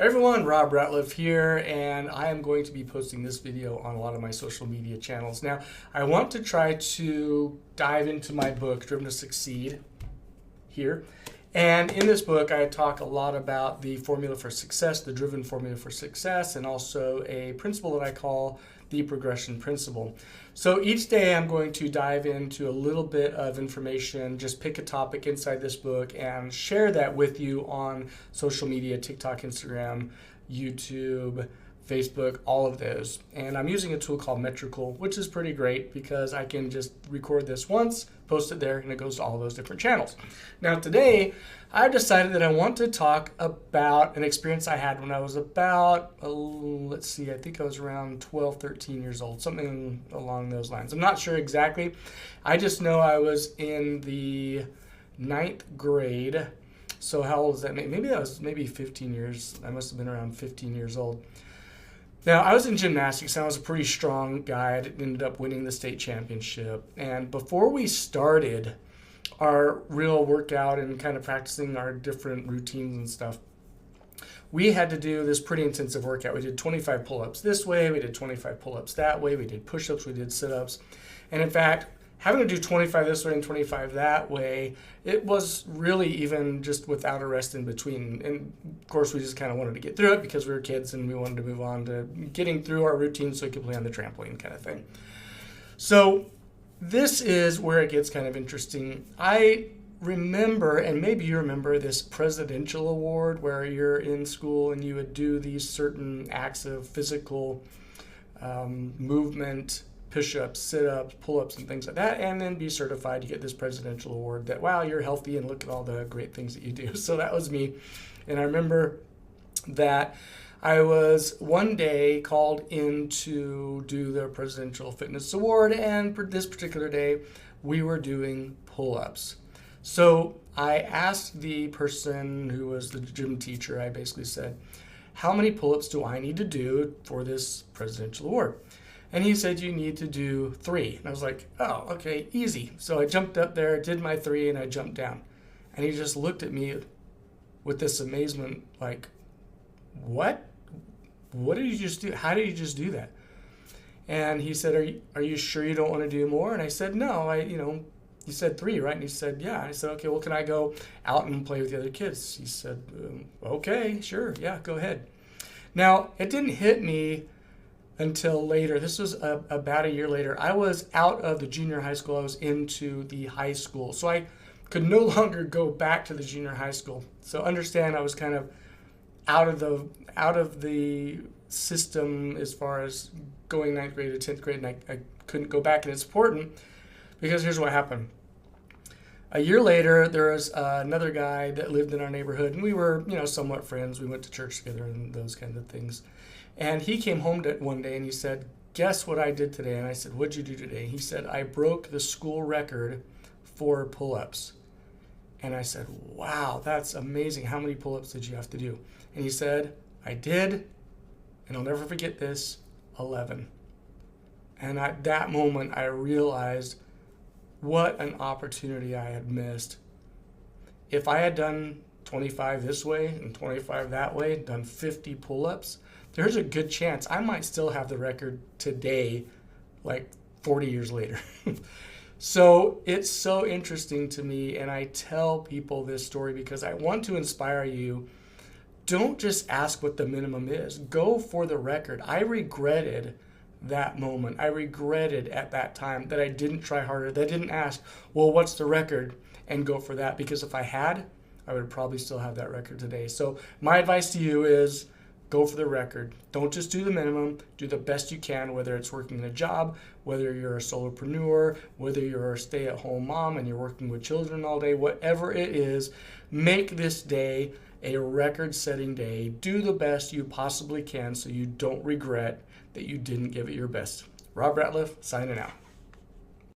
Hey everyone, Rob Ratliff here, and I am going to be posting this video on a lot of my social media channels. Now, I want to try to dive into my book, Driven to Succeed, here. And in this book, I talk a lot about the formula for success, the driven formula for success, and also a principle that I call the progression principle. So each day I'm going to dive into a little bit of information, just pick a topic inside this book and share that with you on social media, TikTok, Instagram, YouTube, Facebook, all of those. And I'm using a tool called Metrical, which is pretty great because I can just record this once, post it there, and it goes to all those different channels. Now today, I've decided that I want to talk about an experience I had when I was about, I think I was around 12, 13 years old, something along those lines. I'm not sure exactly. I just know I was in the 9th grade. So how old is that? Maybe that was 15 years. I must have been around 15 years old. Now, I was in gymnastics, and I was a pretty strong guy. I ended up winning the state championship. And before we started our real workout and kind of practicing our different routines and stuff, we had to do this pretty intensive workout. We did 25 pull-ups this way, we did 25 pull-ups that way, we did push-ups, we did sit-ups. And in fact, having to do 25 this way and 25 that way, it was really even just without a rest in between. And of course, we just kind of wanted to get through it because we were kids and we wanted to move on to getting through our routine so we could play on the trampoline kind of thing. So this is where it gets kind of interesting. I remember, and maybe you remember, this presidential award where you're in school and you would do these certain acts of physical movement, push-ups, sit-ups, pull-ups, and things like that, and then be certified to get this presidential award that, wow, you're healthy and look at all the great things that you do. So that was me. And I remember that I was one day called in to do the Presidential Fitness Award, and for this particular day, we were doing pull-ups. So I asked the person who was the gym teacher, I basically said, how many pull-ups do I need to do for this presidential award? And he said, you need to do 3. And I was like, oh, okay, easy. So I jumped up there, did my 3, and I jumped down. And he just looked at me with this amazement, like, what? What did you just do? How did you just do that? And he said, are you sure you don't want to do more? And I said, no, you said 3, right? And he said, yeah. I said, okay, well, can I go out and play with the other kids? He said, okay, sure, yeah, go ahead. Now, it didn't hit me until later. This was about a year later. I was out of the junior high school. I was into the high school. So I could no longer go back to the junior high school. So understand, I was kind of out of the system as far as going 9th grade to 10th grade, and I couldn't go back. And it's important because here's what happened. A year later, there was another guy that lived in our neighborhood, and we were, somewhat friends. We went to church together and those kinds of things. And he came home one day and he said, guess what I did today? And I said, what'd you do today? He said, I broke the school record for pull-ups. And I said, wow, that's amazing. How many pull-ups did you have to do? And he said, I did, and I'll never forget this, 11. And at that moment, I realized what an opportunity I had missed. If I had done 25 this way and 25 that way, done 50 pull-ups, there's a good chance I might still have the record today, like 40 years later. So it's so interesting to me, and I tell people this story because I want to inspire you. Don't just ask what the minimum is. Go for the record. I regretted that moment. I regretted at that time that I didn't try harder, that I didn't ask, well, what's the record, and go for that. Because if I had, I would probably still have that record today. So my advice to you is go for the record. Don't just do the minimum. Do the best you can, whether it's working in a job, whether you're a solopreneur, whether you're a stay-at-home mom and you're working with children all day, whatever it is, make this day a record-setting day. Do the best you possibly can so you don't regret that you didn't give it your best. Rob Ratliff, signing out.